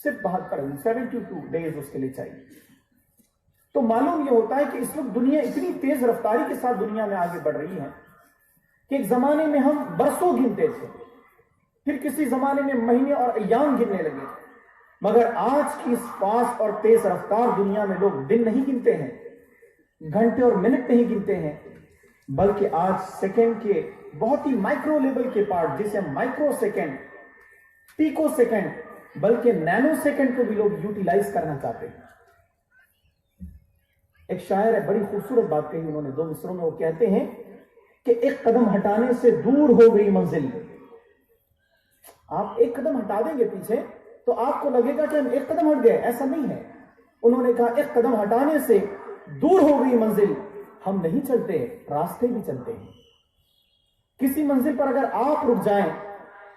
صرف 72 ڈیز اس کے لیے چاہیے. تو معلوم یہ ہوتا ہے کہ اس وقت دنیا اتنی تیز رفتاری کے ساتھ دنیا میں آگے بڑھ رہی ہے کہ ایک زمانے میں ہم برسوں گنتے تھے, پھر کسی زمانے میں مہینے اور ایام گننے لگے تھے, مگر آج کی اس فاسٹ اور تیز رفتار دنیا میں لوگ دن نہیں گنتے ہیں, گھنٹے اور منٹ نہیں گنتے ہیں, بلکہ آج سیکنڈ کے بہت ہی مائکرو لیول کے پارٹ, جسے ہم مائکرو سیکنڈ, پیکو سیکنڈ, بلکہ نینو سیکنڈ کو بھی لوگ یوٹیلائز کرنا چاہتے ہیں. ایک شاعر ہے, بڑی خوبصورت بات کہی انہوں نے 2 مصروں میں. وہ کہتے ہیں کہ ایک قدم ہٹانے سے دور ہو گئی منزل. آپ ایک قدم ہٹا دیں گے پیچھے تو آپ کو لگے گا کہ ہم ایک قدم ہٹ گئے, ایسا نہیں ہے. انہوں نے کہا ایک قدم ہٹانے سے دور ہو گئی منزل, ہم نہیں چلتے, راستے بھی چلتے ہیں. کسی منزل پر اگر آپ رک جائیں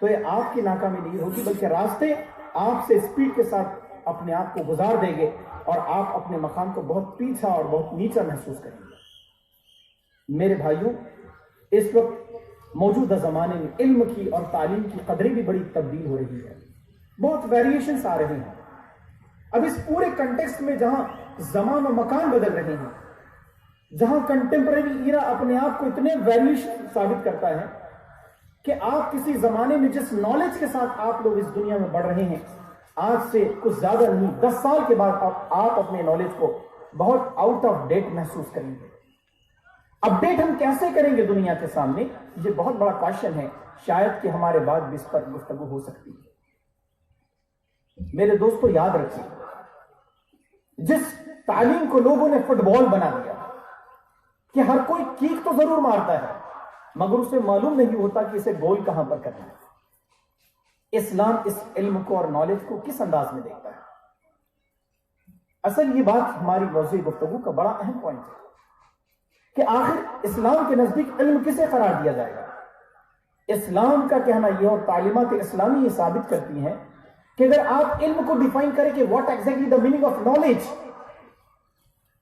تو یہ آپ کی ناکامی نہیں ہوگی, بلکہ راستے آپ سے اسپیڈ کے ساتھ اپنے آپ کو گزار دیں گے اور آپ اپنے مقام کو بہت پیچھا اور بہت نیچا محسوس کریں گے. میرے بھائیوں, اس وقت موجودہ زمانے میں علم کی اور تعلیم کی قدریں بھی بڑی تبدیل ہو رہی ہے, بہت ویریشنز آ رہے ہیں. اب اس پورے کنٹیکسٹ میں جہاں زمان و مکان بدل رہے ہیں, جہاں کنٹمپریری ایرا اپنے آپ کو اتنے ویریشن ثابت کرتا ہے کہ آپ کسی زمانے میں جس نالج کے ساتھ آپ لوگ اس دنیا میں بڑھ رہے ہیں, آج سے کچھ زیادہ نہیں 10 سال کے بعد آپ اپنے نالج کو بہت آؤٹ آف ڈیٹ محسوس کریں گے. اپڈیٹ ہم کیسے کریں گے دنیا کے سامنے, یہ بہت بڑا کوشچن ہے. شاید کہ ہمارے بعد بھی اس پر گفتگو ہو سکتی ہے. میرے دوستو یاد رکھیے, جس تعلیم کو لوگوں نے فٹ بال بنا دیا کہ ہر کوئی کیک تو ضرور مارتا ہے مگر اسے معلوم نہیں ہوتا کہ اسے گول کہاں پر کرنا ہے. اسلام اس علم کو اور نالج کو کس انداز میں دیکھتا ہے؟ اصل یہ بات ہماری موضوع گفتگو کا بڑا اہم پوائنٹ ہے کہ آخر اسلام کے نزدیک علم کسے قرار دیا جائے گا. اسلام کا کہنا یہ اور تعلیمات اسلامی یہ ثابت کرتی ہیں کہ اگر آپ علم کو ڈیفائن کریں کہ what exactly the meaning of knowledge,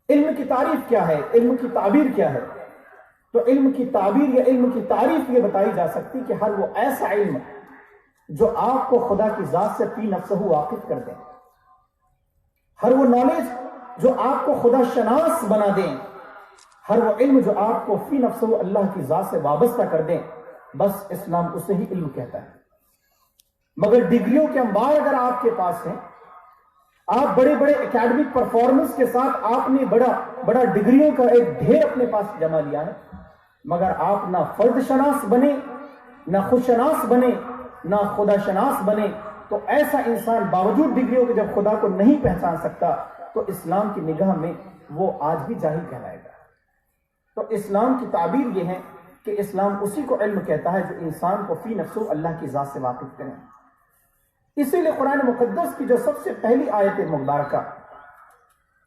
علم کی تعریف کیا ہے, علم کی تعبیر کیا ہے, تو علم کی تعبیر یا علم کی تعریف یہ بتائی جا سکتی کہ ہر وہ ایسا علم جو آپ کو خدا کی ذات سے فی نفسہ واقف کر دیں, ہر وہ نالج جو آپ کو خدا شناس بنا دیں, ہر وہ علم جو آپ کو فی نفسہ اللہ کی ذات سے وابستہ کر دیں, بس اسلام اسے ہی علم کہتا ہے. مگر ڈگریوں کے انبار اگر آپ کے پاس ہیں, آپ بڑے بڑے اکیڈمک پرفارمنس کے ساتھ آپ نے بڑا ڈگریوں کا ایک ڈھیر اپنے پاس جمع لیا ہے, مگر آپ نہ فرد شناس بنے, نہ خود شناس بنے, نہ خدا شناس بنے, تو ایسا انسان باوجود ڈگریوں کے جب خدا کو نہیں پہچان سکتا تو اسلام کی نگاہ میں وہ آج بھی جاہل کہلائے گا. تو اسلام کی تعبیر یہ ہے کہ اسلام اسی کو علم کہتا ہے جو انسان کو فی نفسہ اللہ کی ذات سے واقف کرے. اسی لیے قرآن مقدس کی جو سب سے پہلی آیت مبارکہ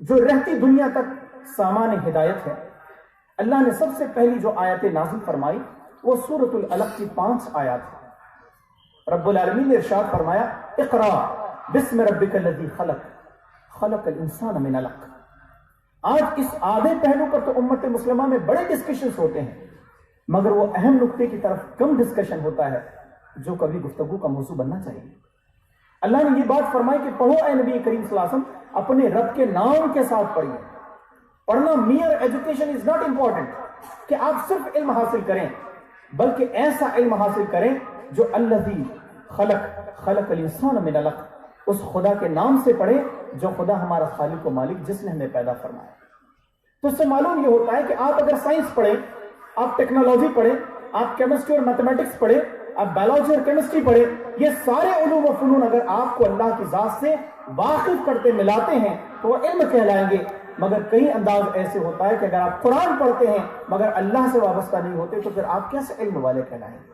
جو رہتی دنیا تک سامان ہدایت ہے, اللہ نے سب سے پہلی جو آیت نازل فرمائی وہ سورۃ العلق کی 5 آیات ہے. رب العالمین نے ارشاد فرمایا اقرا بسم ربک الذی خلق خلق الانسان من علق. آج اس آدھے پہلو پر تو امت مسلمہ میں بڑے ڈسکشنز ہوتے ہیں, مگر وہ اہم نقطے کی طرف کم ڈسکشن ہوتا ہے جو کبھی گفتگو کا موضوع بننا چاہیے. اللہ نے یہ بات فرمائی کہ پڑھو اے نبی کریم صلی اللہ علیہ وسلم اپنے رب کے نام کے ساتھ پڑھیے. پڑھنا mere education is not important کہ آپ صرف علم حاصل کریں, بلکہ ایسا علم حاصل کریں جو الذی خلق الانسان من علق, اس خدا کے نام سے پڑھے جو خدا ہمارا خالق و مالک جس نے ہمیں پیدا فرمایا. تو اس سے معلوم یہ ہوتا ہے کہ آپ اگر سائنس پڑھیں, آپ ٹیکنالوجی پڑھیں, آپ کیمسٹری اور میتھمیٹکس پڑھیں, آپ بایولوجی اور کیمسٹری پڑھیں, یہ سارے علوم و فنون اگر آپ کو اللہ کی ذات سے واقف کرتے ملاتے ہیں تو وہ علم کہلائیں گے. مگر کئی انداز ایسے ہوتا ہے کہ اگر آپ قرآن پڑھتے ہیں مگر اللہ سے وابستہ نہیں ہوتے تو پھر آپ کیسے علم والے کہلائیں گے؟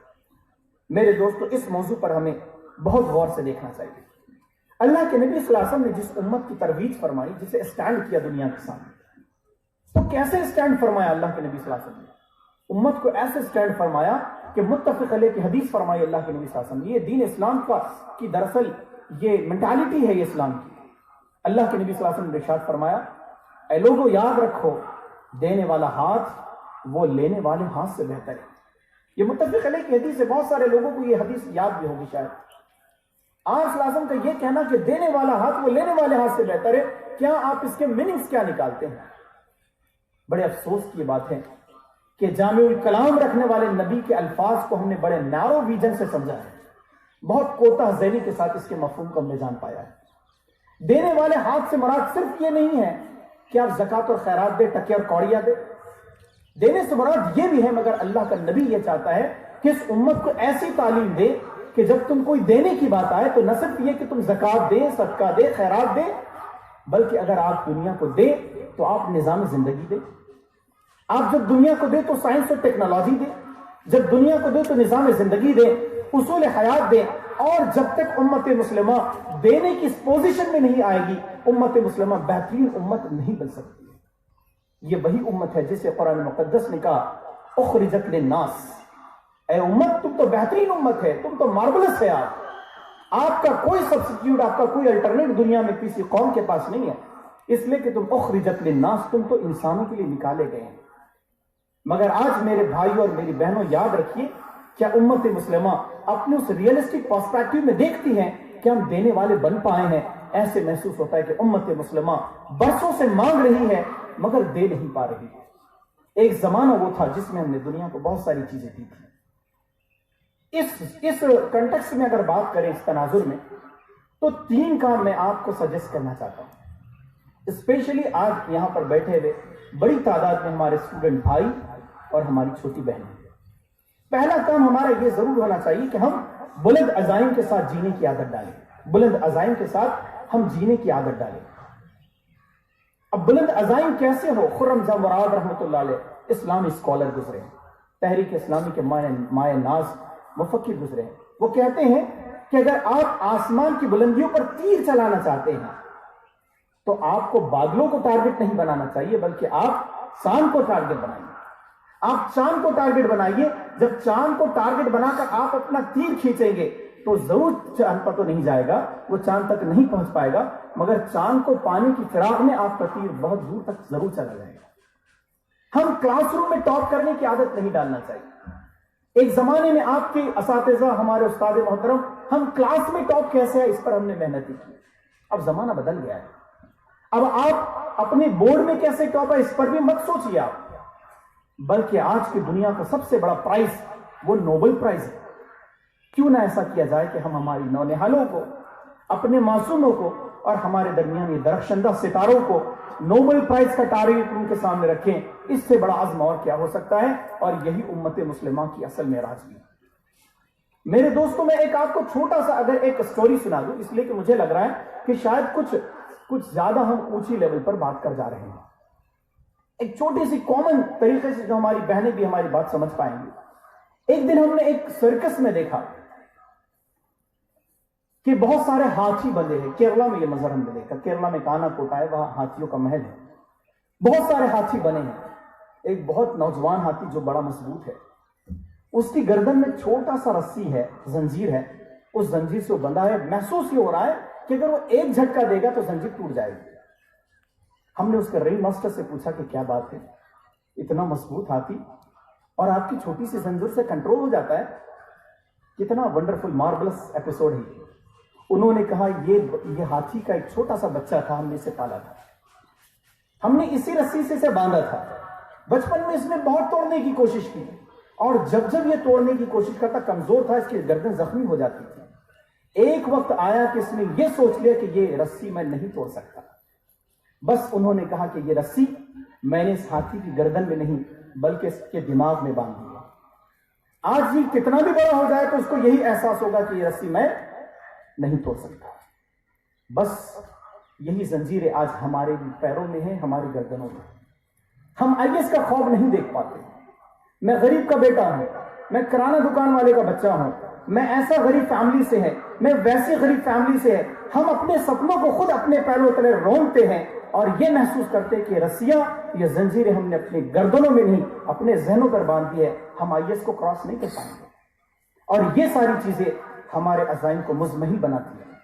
میرے دوستو, اس موضوع پر ہمیں بہت غور سے دیکھنا چاہیے. اللہ کے نبی صلی اللہ علیہ وسلم نے جس امت کی ترویج فرمائی, جسے اسٹینڈ کیا دنیا کے سامنے, تو کیسے اسٹینڈ فرمایا اللہ کے نبی صلی اللہ علیہ وسلم نے؟ امت کو ایسے اسٹینڈ فرمایا کہ متفق علیہ کی حدیث فرمائی اللہ کے نبی صلی اللہ علیہ وسلم. یہ دین اسلام کی دراصل یہ مینٹالٹی ہے یہ اسلام کی. اللہ کے نبی صلی اللہ علیہ وسلم نے ارشاد فرمایا اے لوگوں یاد رکھو دینے والا ہاتھ وہ لینے والے ہاتھ سے بہتر ہے. یہ متفق علیہ کی حدیث ہے, بہت سارے لوگوں کو یہ حدیث یاد بھی ہوگی شاید. آرس لازم کا یہ کہنا کہ دینے والا ہاتھ وہ لینے والے ہاتھ سے بہتر ہے، کیا آپ اس کے میننگز کیا نکالتے ہیں؟ بڑے افسوس کی بات ہے کہ جامع الکلام رکھنے والے نبی کے الفاظ کو ہم نے بڑے نیرو ویژن سے سمجھا ہے، بہت کوتاہ ذہنی کے ساتھ اس کے مفہوم کو ہم نے جان پایا ہے۔ دینے والے ہاتھ سے مراد صرف یہ نہیں ہے کہ آپ زکوٰۃ اور خیرات دے، ٹکے اور کوڑیاں دے، دینے سے مراد یہ بھی ہے، مگر اللہ کا نبی یہ چاہتا ہے کہ اس امت کو ایسی تعلیم دے کہ جب تم کوئی دینے کی بات آئے تو نہ صرف یہ کہ تم زکوٰۃ دے، صدقہ دے، خیرات دے، بلکہ اگر آپ دنیا کو دے تو آپ نظام زندگی دے، آپ جب دنیا کو دے تو سائنس اور ٹیکنالوجی دے، جب دنیا کو دے تو نظام زندگی دے، اصول حیات دے، اور جب تک امت مسلمہ دینے کی اس پوزیشن میں نہیں آئے گی، امت مسلمہ بہترین امت نہیں بن سکتی ہے۔ یہ وہی امت ہے جسے قرآن مقدس نے کہا اخرجت للناس، اے امت تم تو بہترین امت ہے، تم تو مارولس ہے، آپ کا کوئی سبسٹیوٹ، آپ کا کوئی الٹرنیٹ دنیا میں کسی قوم کے پاس نہیں ہے، اس لیے کہ تم اخرجت للناس، تم تو انسانوں کے لیے نکالے گئے ہیں۔ مگر آج میرے بھائیوں اور میری بہنوں یاد رکھیے، کیا امت مسلمہ اپنے اس ریئلسٹک پرسپیکٹو میں دیکھتی ہیں کہ ہم دینے والے بن پائے ہیں؟ ایسے محسوس ہوتا ہے کہ امت مسلمہ برسوں سے مانگ رہی ہے مگر دے نہیں پا رہی ہے۔ ایک زمانہ وہ تھا جس میں ہم نے دنیا کو بہت ساری چیزیں دی تھی۔ اس کنٹیکسٹ میں اگر بات کریں اس تناظر میں، تو 3 کام میں آپ کو سجیسٹ کرنا چاہتا ہوں، اسپیشلی آج یہاں پر بیٹھے ہوئے بڑی تعداد میں ہمارے اسٹوڈنٹ بھائی اور ہماری چھوٹی بہنیں۔ پہلا کام ہمارا یہ ضرور ہونا چاہیے کہ ہم بلند عزائم کے ساتھ جینے کی عادت ڈالیں، بلند عزائم کے ساتھ ہم جینے کی عادت ڈالیں۔ اب بلند عزائم کیسے ہو؟ خرم زا مراد رحمۃ اللہ علیہ اسلامی اسکالر گزرے ہیں، تحریک اسلامی کے مائع ناز مفکر گزرے ہیں، وہ کہتے ہیں کہ اگر آپ آسمان کی بلندیوں پر تیر چلانا چاہتے ہیں تو آپ کو بادلوں کو ٹارگٹ نہیں بنانا چاہیے، بلکہ آپ چاند کو ٹارگٹ بنائیے۔ آپ چاند کو ٹارگٹ بنائیے، جب چاند کو ٹارگٹ بنا کر آپ اپنا تیر کھینچیں گے تو ضرور چاند پر تو نہیں جائے گا، وہ چاند تک نہیں پہنچ پائے گا، مگر چاند کو پانے کی فراغ میں آپ کا تیر بہت دور تک ضرور چلا جائے گا۔ ہم کلاس روم میں ٹاپ کرنے کی عادت نہیں ڈالنا چاہیے۔ ایک زمانے میں آپ کے اساتذہ، ہمارے استاد محترم، ہم کلاس میں ٹاپ کیسے ہے اس پر ہم نے محنت کی، اب زمانہ بدل گیا ہے۔ اب آپ اپنے بورڈ میں کیسے ٹاپ ہے اس پر بھی مت سوچیے آپ، بلکہ آج کی دنیا کا سب سے بڑا پرائز وہ نوبل پرائز ہے۔ کیوں نہ ایسا کیا جائے کہ ہم ہماری نونہالوں کو، اپنے معصوموں کو اور ہمارے درمیان یہ درخشندہ ستاروں کو نوبل پرائز کا ٹارگٹ ان کے سامنے رکھیں۔ اس سے بڑا عزم اور کیا ہو سکتا ہے؟ اور یہی امت مسلمہ کی اصل معراج ہے۔ میرے دوستوں، میں ایک آپ کو چھوٹا سا اگر ایک سٹوری سنا دوں، اس لیے کہ مجھے لگ رہا ہے کہ شاید کچھ زیادہ ہم اونچی لیول پر بات کر جا رہے ہیں۔ ایک چھوٹی سی کامن طریقے سے جو ہماری بہنیں بھی ہماری بات سمجھ پائیں گی۔ ایک دن ہم نے ایک سرکس میں دیکھا کہ بہت سارے ہاتھی بندے ہیں۔ کیرلا میں یہ منظر ہم نے دیکھا، کیرلا میں کانا کوٹا ہے، وہاں ہاتھیوں کا محل ہے، بہت سارے ہاتھی بنے ہیں۔ ایک بہت نوجوان ہاتھی جو بڑا مضبوط ہے، اس کی گردن میں چھوٹا سا رسی ہے، زنجیر ہے، اس زنجیر سے وہ بندھا ہے۔ محسوس یہ ہو رہا ہے کہ اگر وہ ایک جھٹکا دے گا تو زنجیر ٹوٹ جائے گی۔ ہم نے اس کے رنگ ماسٹر سے پوچھا کہ کیا بات ہے، اتنا مضبوط ہاتھی اور آپ کی چھوٹی سی زنجیر سے کنٹرول ہو جاتا ہے؟ کتنا ونڈرفل مارولس ایپیسوڈ ہے۔ انہوں نے کہا یہ ہاتھی کا ایک چھوٹا سا بچہ تھا، ہم نے اسے پالا تھا، ہم نے اسی رسی سے اسے باندھا تھا۔ بچپن میں اس نے بہت توڑنے کی کوشش کی، اور جب یہ توڑنے کی کوشش کرتا کمزور تھا، اس کی گردن زخمی ہو جاتی تھی۔ ایک وقت آیا کہ اس نے یہ سوچ لیا کہ یہ رسی میں نہیں توڑ سکتا، بس انہوں نے کہا کہ یہ رسی میں نے اس ہاتھی کی گردن میں نہیں بلکہ اس کے دماغ میں باندھ دی ہے۔ آج یہ کتنا بھی بڑا ہو جائے تو اس کو یہی احساس ہوگا کہ یہ رسی میں نہیں توڑ سکتا۔ بس یہی زنجیریں آج ہمارے پیروں میں ہیں، ہماری گردنوں میں۔ ہم IAS کا خواب نہیں دیکھ پاتے۔ میں غریب کا بیٹا ہوں، میں کرانہ دکان والے کا بچہ ہوں، میں ایسا غریب فیملی سے ہے، میں ویسی غریب فیملی سے ہے۔ ہم اپنے سپنوں کو خود اپنے پیروں تلے رونتے ہیں اور یہ محسوس کرتے ہیں کہ رسیاں، یہ زنجیریں ہم نے اپنی گردنوں میں نہیں اپنے ذہنوں پر باندھ دی ہے، ہم IAS کو کراس نہیں کر پائیں گے۔ اور یہ ساری چیزیں ہمارے عزائم کو مزمحل بناتی ہیں۔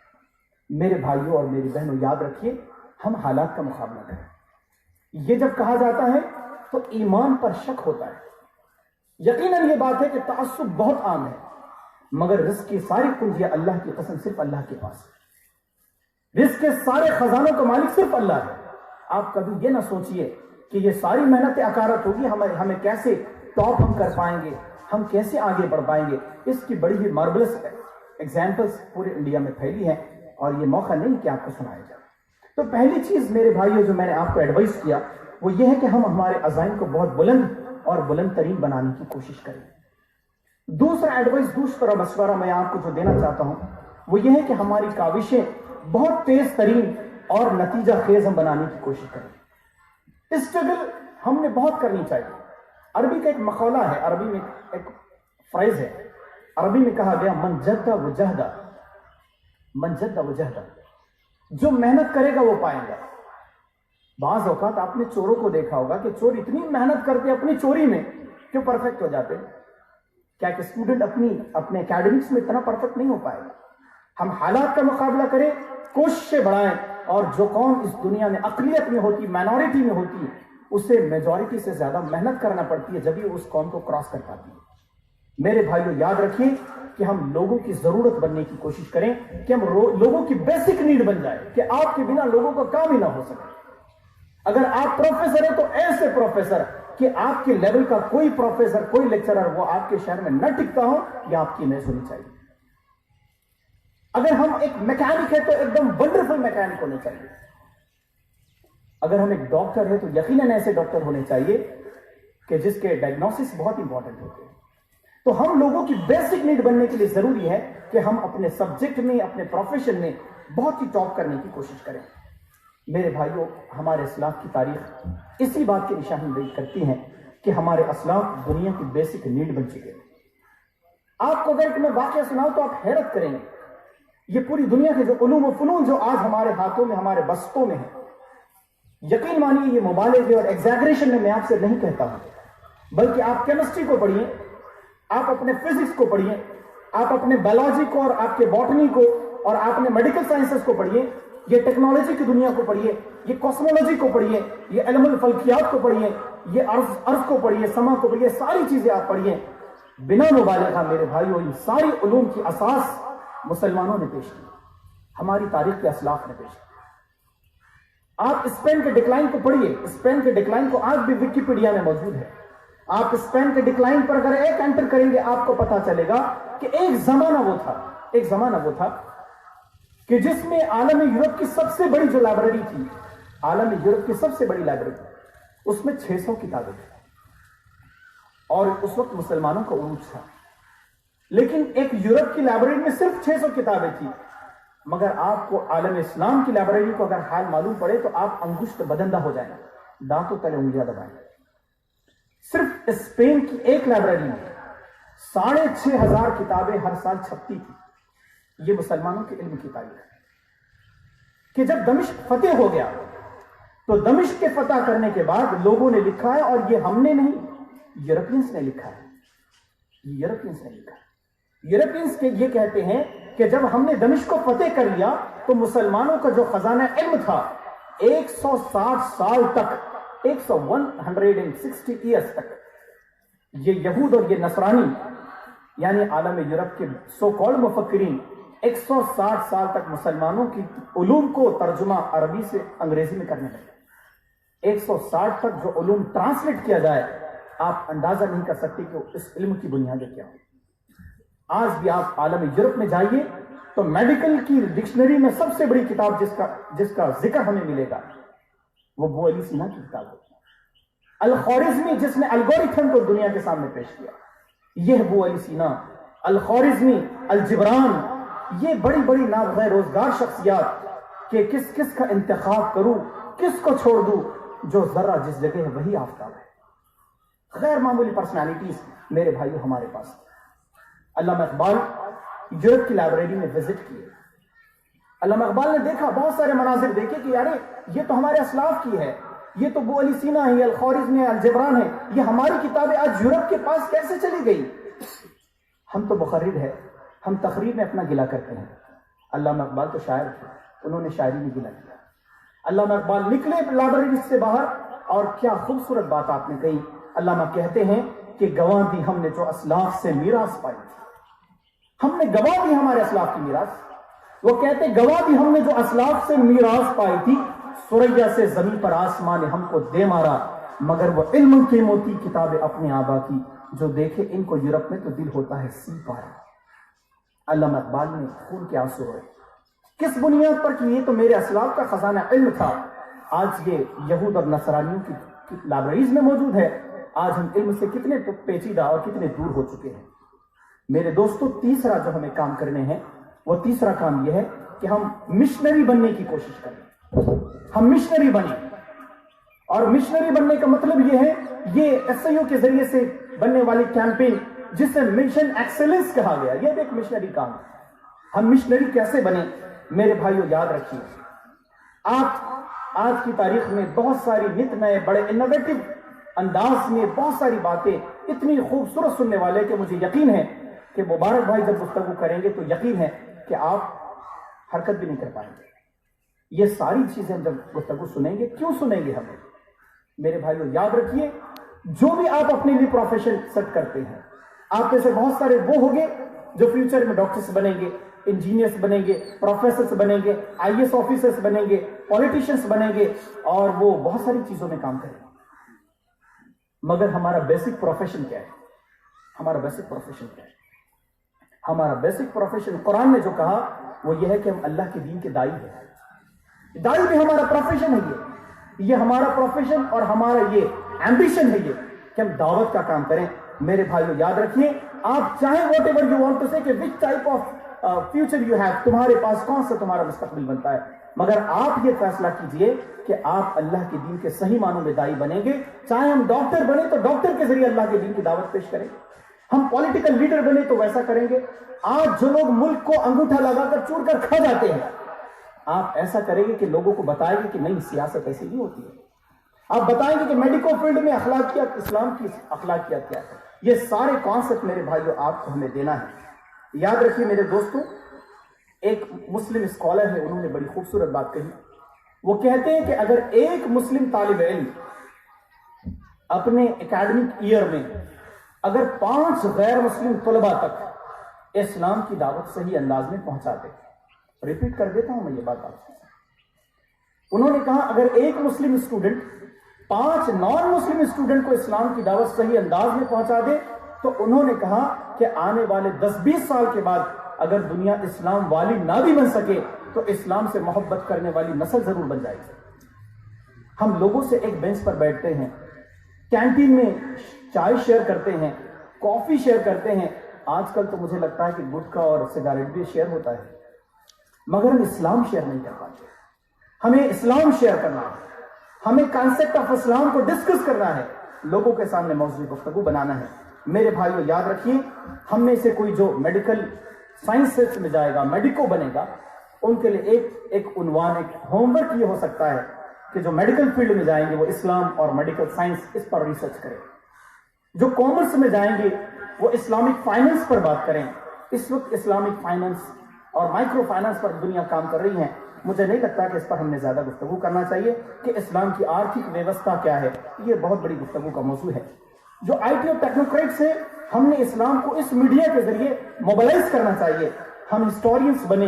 میرے بھائیوں اور میری بہنوں، یاد رکھیے، ہم حالات کا مقابلہ کریں۔ یہ جب کہا جاتا ہے تو ایمان پر شک ہوتا ہے۔ یقیناً یہ بات ہے کہ تعصب بہت عام ہے، مگر رزق کی ساری کنجیاں اللہ کی قسم صرف اللہ کے پاس ہے. رزق کے سارے خزانوں کا مالک صرف اللہ ہے. آپ کبھی یہ نہ سوچئے کہ یہ ساری محنت اکارت ہوگی, ہمیں کیسے ٹاپ ہم کر پائیں گے, ہم کیسے آگے بڑھ پائیں گے. اس کی بڑی ہی ماربلس ایگزامپلس پورے انڈیا میں پھیلی ہیں اور یہ موقع نہیں کہ آپ کو سنایا جائے. تو پہلی چیز میرے بھائیوں جو میں نے آپ کو ایڈوائز کیا وہ یہ ہے کہ ہم ہمارے عزائم کو بہت بلند اور بلند ترین بنانے کی کوشش کریں. دوسرا ایڈوائز, دوسرا مشورہ میں آپ کو جو دینا چاہتا ہوں وہ یہ ہے کہ ہماری کاوشیں بہت تیز ترین اور نتیجہ خیز ہم بنانے کی کوشش کریں. اسٹرگل ہم نے بہت کرنی چاہیے. عربی کا ایک مقولہ ہے, عربی میں ایک فرائز ہے, عربی میں کہا گیا من جدہ وجہدہ, من جدہ وجہدہ, جو محنت کرے گا وہ پائے گا. بعض اوقات آپ نے چوروں کو دیکھا ہوگا کہ چور اتنی محنت کرتے اپنی چوری میں کیوں پرفیکٹ ہو جاتے ہیں. کیا کہ اسٹوڈنٹ اپنے اکیڈمکس میں اتنا پرفیکٹ نہیں ہو پائے گا. ہم حالات کا مقابلہ کریں, کوششیں بڑھائیں, اور جو قوم اس دنیا میں اقلیت میں ہوتی, مائنورٹی میں ہوتی, اسے میجورٹی سے زیادہ محنت کرنا پڑتی ہے جبھی اس قوم کو کراس کر پاتی ہے. میرے بھائیوں یاد رکھیے کہ ہم لوگوں کی ضرورت بننے کی کوشش کریں, کہ ہم لوگوں کی بیسک نیڈ بن جائے, کہ آپ کے بنا لوگوں کا کام ہی نہ ہو سکے. اگر آپ پروفیسر ہیں تو ایسے پروفیسر کہ آپ کے لیول کا کوئی پروفیسر, کوئی لیکچرر وہ آپ کے شہر میں نہ ٹکتا ہو, یہ آپ کی محض ہونی چاہیے. اگر ہم ایک میکینک ہے تو ایک دم ونڈرفل میکینک ہونے چاہیے. اگر ہم ایک ڈاکٹر ہے تو یقیناً ایسے ڈاکٹر ہونے چاہیے کہ جس کے ڈائگنوسس بہت امپورٹنٹ ہوتے ہیں. تو ہم لوگوں کی بیسک نیڈ بننے کے لیے ضروری ہے کہ ہم اپنے سبجیکٹ میں, اپنے پروفیشن میں بہت ہی ٹاپ کرنے کی کوشش کریں. میرے بھائیوں, ہمارے اسلاف کی تاریخ اسی بات کی نشاندہی کرتی ہے کہ ہمارے اسلاف دنیا کی بیسک نیڈ بن چکے ہیں. آپ کو اگر میں واقعہ سناؤں تو آپ حیرت کریں گے. یہ پوری دنیا کے جو علوم و فنون جو آج ہمارے ہاتھوں میں, ہمارے بستوں میں ہیں, یقین مانیے یہ مبالغے اور ایگزیگریشن میں آپ سے نہیں کہتا ہوں, بلکہ آپ کیمسٹری کو پڑھیے, آپ اپنے فزکس کو پڑھیے, آپ اپنے بایولوجی کو اور آپ کے باٹنی کو, اور آپ نے میڈیکل سائنسز کو پڑھیے, یہ ٹیکنالوجی کی دنیا کو پڑھیے, یہ کاسمولوجی کو پڑھیے, یہ علم الفلکیات کو پڑھیے, یہ ارض کو پڑھیے, سما کو پڑھیے, ساری چیزیں آپ پڑھیے. بنا مبالغہ میرے بھائیوں ان ساری علوم کی اساس مسلمانوں نے پیش کی, ہماری تاریخ کے اسلاف نے پیش کی. آپ اسپین کے ڈکلائن کو پڑھیے, اسپین کے ڈکلائن کو آج بھی وکیپیڈیا میں موجود ہے. آپ اسپین کے ڈکلائن پر اگر ایک انٹر کریں گے آپ کو پتا چلے گا کہ ایک زمانہ وہ تھا کہ جس میں عالم یورپ کی سب سے بڑی جو لائبریری تھی, عالم یورپ کی سب سے بڑی لائبریری, اس میں 600 کتابیں تھیں, اور اس وقت مسلمانوں کا عروج تھا. لیکن ایک یورپ کی لائبریری میں صرف 600 کتابیں تھیں, مگر آپ کو عالم اسلام کی لائبریری کو اگر حال معلوم پڑے تو آپ انگشت بدندہ ہو جائیں, دانتوں تلے انگلیاں دبائیں. صرف اسپین کی ایک لائبریری میں 6,500 کتابیں ہر سال چھپتی تھی. یہ مسلمانوں کے علم کی تاریخ ہے کہ جب دمشق فتح ہو گیا تو دمشق کے فتح کرنے کے بعد لوگوں نے لکھا ہے, اور یہ ہم نے نہیں, یورپینس نے لکھا ہے. یورپینس کے یہ کہتے ہیں کہ جب ہم نے دمشق کو فتح کر لیا تو مسلمانوں کا جو خزانہ علم تھا 160 سال تک, 160 ایئرس تک, یہ یہود اور یہ نصرانی یعنی عالم یورپ کے سو کالڈ مفکرین 160 سال تک مسلمانوں کی علوم کو ترجمہ عربی سے انگریزی میں کرنے لگے. 160 تک جو علوم ٹرانسلیٹ کیا جائے, آپ اندازہ نہیں کر سکتے کہ اس علم کی بنیادیں کیا ہوں. آج بھی آپ عالم یورپ میں جائیے تو میڈیکل کی ڈکشنری میں سب سے بڑی کتاب جس کا ذکر ہمیں ملے گا وہ ابو علی سینا کی کتاب ہے. الخوارزمی جس نے الگوریتھم کو دنیا کے سامنے پیش کیا, یہ ابو علی سینا, الخوارزمی, الجبران, یہ بڑی بڑی نابغہ روزگار شخصیات کہ کس کا انتخاب کروں, کس کو چھوڑ دوں, جو ذرہ جس جگہ ہے وہی آفتاب ہے. غیر معمولی پرسنالٹیز میرے بھائیو ہمارے پاس. علامہ اقبال یورپ کی لائبریری میں وزٹ کیے. علامہ اقبال نے دیکھا, بہت سارے مناظر دیکھے کہ یار یہ تو ہمارے اسلاف کی ہے, یہ تو ابو علی سینا ہے, یہ الخوارزمی ہے, الجبران ہے, یہ ہماری کتابیں آج یورپ کے پاس کیسے چلی گئی. ہم تو مخرر ہے, ہم تقریر میں اپنا گلہ کرتے ہیں. علامہ اقبال تو شاعر تھے, انہوں نے شاعری میں گلہ کیا. علامہ اقبال نکلے لائبریری سے باہر, اور کیا خوبصورت بات آپ نے کہی. علامہ کہتے ہیں کہ گواہ دی ہم نے جو اسلاف سے میراث پائی تھی, ہم نے گواہ دی ہمارے اسلاف کی میراث۔ وہ کہتے گواہ دی ہم نے جو اسلاف سے میراث پائی تھی، سریا سے زمین پر آسمان نے ہم کو دے مارا، مگر وہ علم کی موتی کتاب اپنے آبا کی، جو دیکھے ان کو یورپ میں تو دل ہوتا ہے سی پارا۔ علامہ اقبال نے خون کے آنسو روئے، کس بنیاد پر کہ یہ تو میرے اسلاف کا خزانہ علم تھا، آج یہ یہود اور نصرانیوں کی لائبریریز میں موجود ہے۔ آج ہم علم سے کتنے پیچیدہ اور کتنے دور ہو چکے ہیں۔ میرے دوستو، تیسرا جو ہمیں کام کرنے ہیں، وہ تیسرا کام یہ ہے کہ ہم مشنری بننے کی کوشش کریں۔ ہم مشنری بنیں، اور مشنری بننے کا مطلب یہ ہے، یہ ایس آئی او کے ذریعے سے بننے والی کیمپین جسے مشن ایکسلنس کہا گیا، یہ بھی ایک مشنری کام ہے۔ ہم مشنری کیسے بنیں؟ میرے بھائیو یاد رکھیے، آج کی تاریخ میں بہت ساری نت نئے بڑے انوویٹو انداز میں بہت ساری باتیں اتنی خوبصورت سننے والے کہ مجھے یقین ہے کہ مبارک بھائی جب گفتگو کریں گے تو یقین ہے کہ آپ حرکت بھی نہیں کر پائیں گے۔ یہ ساری چیزیں جب گفتگو سنیں گے، کیوں سنیں گے ہمیں؟ میرے بھائیو یاد رکھیے، جو بھی آپ اپنے لیے پروفیشن سیٹ کرتے ہیں، آپ میں سے بہت سارے وہ ہوں گے جو فیوچر میں ڈاکٹرز بنیں گے، انجینئرز بنیں گے، پروفیسرز بنیں گے، آئی ایس آفیسرز بنیں گے، پولیٹیشنز بنیں گے، اور وہ بہت ساری چیزوں میں کام کریں گے۔ مگر ہمارا بیسک پروفیشن کیا ہے؟ ہمارا بیسک پروفیشن کیا ہے؟ ہمارا بیسک پروفیشن قرآن نے جو کہا وہ یہ ہے کہ ہم اللہ کے دین کے دائی ہیں۔ دائی بھی ہمارا پروفیشن ہے، یہ ہمارا پروفیشن اور ہمارا یہ ایمبیشن ہے یہ کہ ہم دعوت کا کام کریں۔ میرے بھائیو یاد رکھیے، آپ چاہیں whatever you want to say کہ which type of future you have, تمہارے پاس کون سا تمہارا مستقبل بنتا ہے، مگر آپ یہ فیصلہ کیجئے کہ آپ اللہ کے دین کے صحیح معنوں میں دائی بنیں گے۔ چاہے ہم ڈاکٹر بنے تو ڈاکٹر کے ذریعے اللہ کے دین کی دعوت پیش کریں، ہم پولیٹیکل لیڈر بنے تو ویسا کریں گے۔ آج جو لوگ ملک کو انگوٹھا لگا کر چور کر کھا جاتے ہیں، آپ ایسا کریں گے کہ لوگوں کو بتائیں گے کہ نہیں، سیاست ایسی نہیں ہوتی ہے۔ آپ بتائیں گے کہ میڈیکل فیلڈ میں اخلاقیات، اسلام کی اخلاقیات کیا ہے۔ یہ سارے کانسیپٹ میرے بھائیو آپ کو ہمیں دینا ہے۔ یاد رکھیے میرے دوستوں، ایک مسلم اسکالر ہے، انہوں نے بڑی خوبصورت بات کہی۔ وہ کہتے ہیں کہ اگر ایک مسلم طالب علم اپنے اکیڈمک ایئر میں اگر 5 غیر مسلم طلباء تک اسلام کی دعوت صحیح انداز میں پہنچا دے، ریپیٹ کر دیتا ہوں میں یہ بات آپ سے، انہوں نے کہا اگر ایک مسلم اسٹوڈنٹ 5 نان مسلم اسٹوڈنٹ کو اسلام کی دعوت صحیح انداز میں پہنچا دے، تو انہوں نے کہا کہ آنے والے 10-20 سال کے بعد اگر دنیا اسلام والی نہ بھی بن سکے تو اسلام سے محبت کرنے والی نسل ضرور بن جائے گی۔ ہم لوگوں سے ایک بینچ پر بیٹھتے ہیں، کینٹین میں چائے شیئر کرتے ہیں، کافی شیئر کرتے ہیں، آج کل تو مجھے لگتا ہے کہ گٹکا اور سگریٹ بھی شیئر ہوتا ہے، مگر ہم اسلام شیئر نہیں کر پاتے۔ ہمیں اسلام شیئر کرنا ہے، ہمیں کانسیپٹ آف اسلام کو ڈسکس کرنا ہے، لوگوں کے سامنے موضوع گفتگو بنانا ہے۔ میرے بھائیو یاد رکھیے، ہم میں سے کوئی جو میڈیکل سائنس میں جائے گا، میڈیکو بنے گا، ان کے لیے ایک عنوان، ایک ہوم ورک یہ ہو سکتا ہے کہ جو میڈیکل فیلڈ میں جائیں گے وہ اسلام اور میڈیکل سائنس اس پر ریسرچ کریں۔ جو کامرس میں جائیں گے وہ اسلامک فائنانس پر بات کریں۔ اس وقت اسلامک فائنانس اور مائکرو فائنانس پر دنیا کام کر رہی ہے۔ مجھے نہیں لگتا کہ اس پر ہم نے زیادہ گفتگو کرنا چاہیے کہ اسلام کی آرتھک ویوستھا کیا ہے، یہ بہت بڑی گفتگو کا موضوع ہے۔ جو آئی ٹی اور ٹیکنوکریٹس ہیں، ہم نے اسلام کو اس میڈیا کے ذریعے موبلائز کرنا چاہیے۔ ہم ہسٹورینز بنے،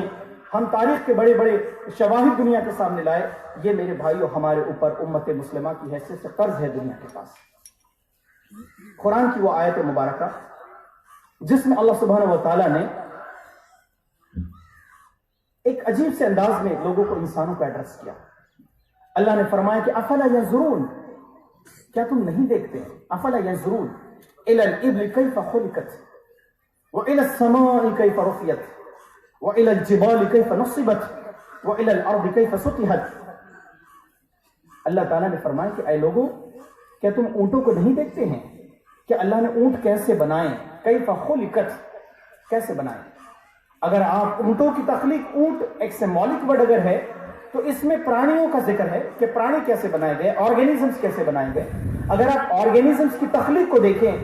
ہم تاریخ کے بڑے بڑے شواہد دنیا کے سامنے لائے۔ یہ میرے بھائیوں ہمارے اوپر امت مسلمہ کی حیثیت سے قرض ہے دنیا کے پاس۔ قرآن کی وہ آیت مبارکہ جس میں اللہ سبحانہ و تعالیٰ نے ایک عجیب سے انداز میں لوگوں کو، انسانوں کو ایڈریس کیا۔ اللہ نے فرمایا کہ افلا ینظرون، کیا تم نہیں دیکھتے؟ افلا ینظرون الی الابل کیف خلقت والی السماء کیف رفعت والی الجبال کیف نصبت والی الارض کیف سطحت۔ اللہ تعالیٰ نے فرمایا کہ اے لوگوں، کیا تم اونٹوں کو نہیں دیکھتے ہیں کہ اللہ نے اونٹ کیسے بنائے، کیف خلقت، کیسے بنائے۔ اگر آپ اونٹوں کی تخلیق، اونٹ ایک سمبولک ورڈ اگر ہے تو اس میں پرانیوں کا ذکر ہے کہ پرانی کیسے بنائے گئے، آرگینزمز کیسے بنائے گئے۔ اگر آپ آرگینزمز کی تخلیق کو دیکھیں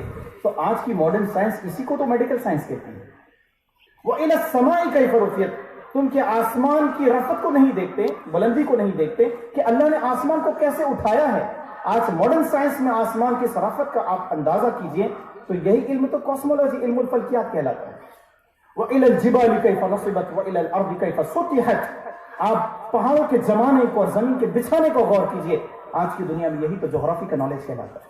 تو آج کی ماڈرن سائنس اسی کو تو میڈیکل سائنس کہتی ہے۔ وَإِلَى السَّمَاءِ كَيْفَ رُفِعَتْ، تم کیا آسمان کی رفعت کو نہیں دیکھتے، بلندی کو نہیں دیکھتے کہ اللہ نے آسمان کو کیسے اٹھایا ہے۔ آج ماڈرن سائنس میں آسمان کی رفعت کا آپ اندازہ کیجئے تو یہی علم تو کاسمولوجی، علم الفلکیات کہلاتا ہے۔ وَإِلَى الْجِبَالِ كَيْفَ نُصِبَتْ وَإِلَى الْأَرْضِ كَيْفَ سُطِحَتْ۔ آپ پہاڑوں کے زمانے کو اور زمین کے بچھانے کو غور کیجئے۔ آج کی دنیا میں یہی تو جغرافی کا نالج کہلاتا ہے۔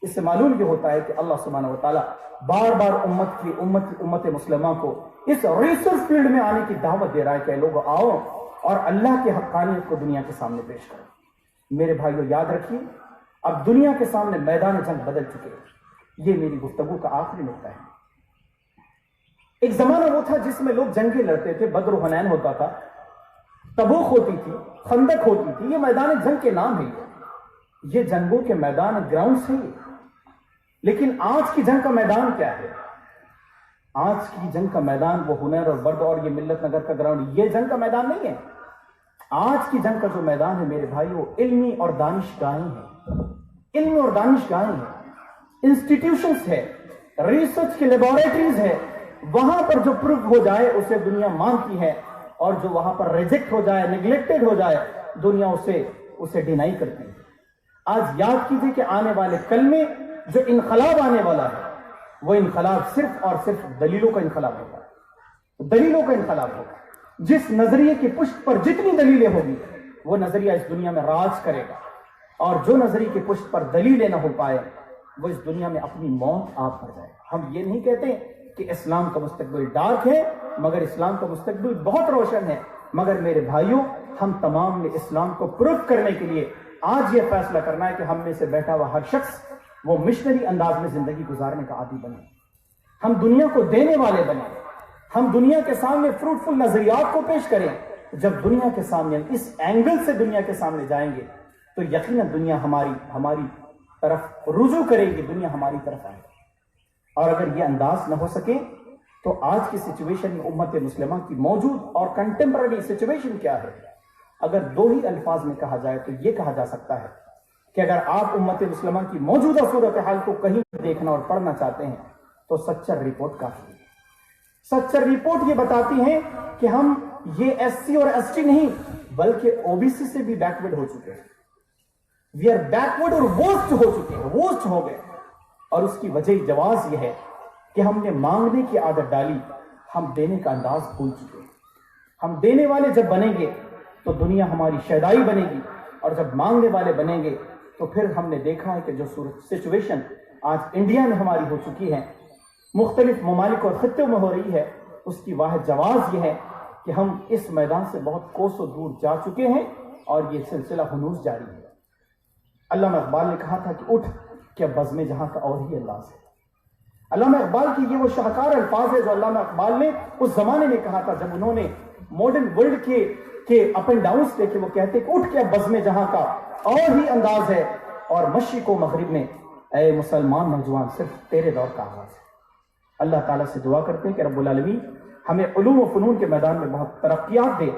اس سے معلوم یہ ہوتا ہے کہ اللہ سبحانہ وتعالیٰ بار بار امت مسلمہ کو اس ریسرچ فیلڈ میں آنے کی دعوت دے رہا ہے کہ لوگ آؤ اور اللہ کی حقانیت کو دنیا کے سامنے پیش کرو۔ میرے بھائیو یاد رکھیے، اب دنیا کے سامنے میدان جنگ بدل چکے ہیں۔ یہ میری گفتگو کا آخری نقطہ ہے۔ ایک زمانہ وہ تھا جس میں لوگ جنگیں لڑتے تھے، بدر و حنین ہوتا تھا، تبوک ہوتی تھی، خندق ہوتی تھی، یہ میدان جنگ کے نام ہے، یہ جنگوں کے میدان گراؤنڈز ہیں۔ لیکن آج کی جنگ کا میدان کیا ہے؟ آج کی جنگ کا میدان وہ ہنر اور برد اور یہ ملت نگر کا گراؤنڈ، یہ جنگ کا میدان نہیں ہے۔ آج کی جنگ کا جو میدان ہے میرے بھائیو، علمی اور دانشگاہیں ہیں، علمی اور دانشگاہیں ہیں، انسٹیٹیوشنز ہے، ریسرچ کی لیبارٹریز ہے۔ وہاں پر جو پروف ہو جائے اسے دنیا مانتی ہے، اور جو وہاں پر ریجیکٹ ہو جائے، نیگلیکٹڈ ہو جائے، دنیا اسے ڈینائی کرتی ہے۔ آج یاد کیجئے کہ آنے والے کل میں جو انقلاب آنے والا ہے وہ انقلاب صرف اور صرف دلیلوں کا انقلاب ہوگا، دلیلوں کا انقلاب ہوگا۔ جس نظریے کی پشت پر جتنی دلیلیں ہوگی وہ نظریہ اس دنیا میں راج کرے گا، اور جو نظریے کی پشت پر دلیلیں نہ ہو پائے وہ اس دنیا میں اپنی موت آپ پر جائے۔ ہم یہ نہیں کہتے کہ اسلام کا مستقبل ڈارک ہے، مگر اسلام کا مستقبل بہت روشن ہے۔ مگر میرے بھائیوں، ہم تمام نے اسلام کو پروف کرنے کے لیے آج یہ فیصلہ کرنا ہے کہ ہم میں سے بیٹھا ہوا ہر شخص وہ مشنری انداز میں زندگی گزارنے کا عادی بنے، ہم دنیا کو دینے والے بنے، ہم دنیا کے سامنے فروٹفل نظریات کو پیش کریں۔ جب دنیا کے سامنے اس اینگل سے دنیا کے سامنے جائیں گے تو یقیناً دنیا ہماری طرف رجوع کرے گی، دنیا ہماری طرف آئے گی۔ اور اگر یہ انداز نہ ہو سکے تو آج کی سچویشن میں امت مسلمہ کی موجود اور کنٹمپرری سچویشن کیا ہے؟ اگر دو ہی الفاظ میں کہا جائے تو یہ کہا جا سکتا ہے کہ اگر آپ امت مسلمہ کی موجودہ صورتحال کو کہیں دیکھنا اور پڑھنا چاہتے ہیں تو سچر رپورٹ کافی ہے۔ سچر رپورٹ یہ بتاتی ہے کہ ہم یہ ایس سی اور ایس ٹی نہیں بلکہ او بی سی سے بھی بیکورڈ ہو چکے ہیں۔ وی آر بیکورڈ اور وورسٹ ہو چکے ہیں، وورسٹ ہو گئے۔ اور اس کی وجہ جواز یہ ہے کہ ہم نے مانگنے کی عادت ڈالی، ہم دینے کا انداز بھول چکے ہیں۔ ہم دینے والے جب بنیں گے تو دنیا ہماری شیدائی بنے گی، اور جب مانگنے والے بنیں گے تو پھر ہم نے دیکھا ہے کہ جو سچویشن آج انڈیا میں ہماری ہو چکی ہے، مختلف ممالک اور خطوں میں ہو رہی ہے، اس کی واحد جواز یہ ہے کہ ہم اس میدان سے بہت کوسوں دور جا چکے ہیں اور یہ سلسلہ ہنوز جاری ہے۔ علامہ اقبال نے کہا تھا کہ اٹھ کہ بزم جہاں کا اور ہی انداز ہے۔ علامہ اقبال کی یہ وہ شاہکار الفاظ ہے جو علامہ اقبال نے اس زمانے میں کہا تھا جب انہوں نے ماڈرن ورلڈ کے اپ اینڈ ڈاؤنز دیکھے۔ وہ کہتے کہ اٹھ کے بزم جہاں کا اور ہی انداز ہے، اور مشرق و مغرب میں اے مسلمان نوجوان صرف تیرے دور کا آغاز ہے۔ اللہ تعالیٰ سے دعا کرتے ہیں کہ رب العالمین ہمیں علوم و فنون کے میدان میں بہت ترقیات دے۔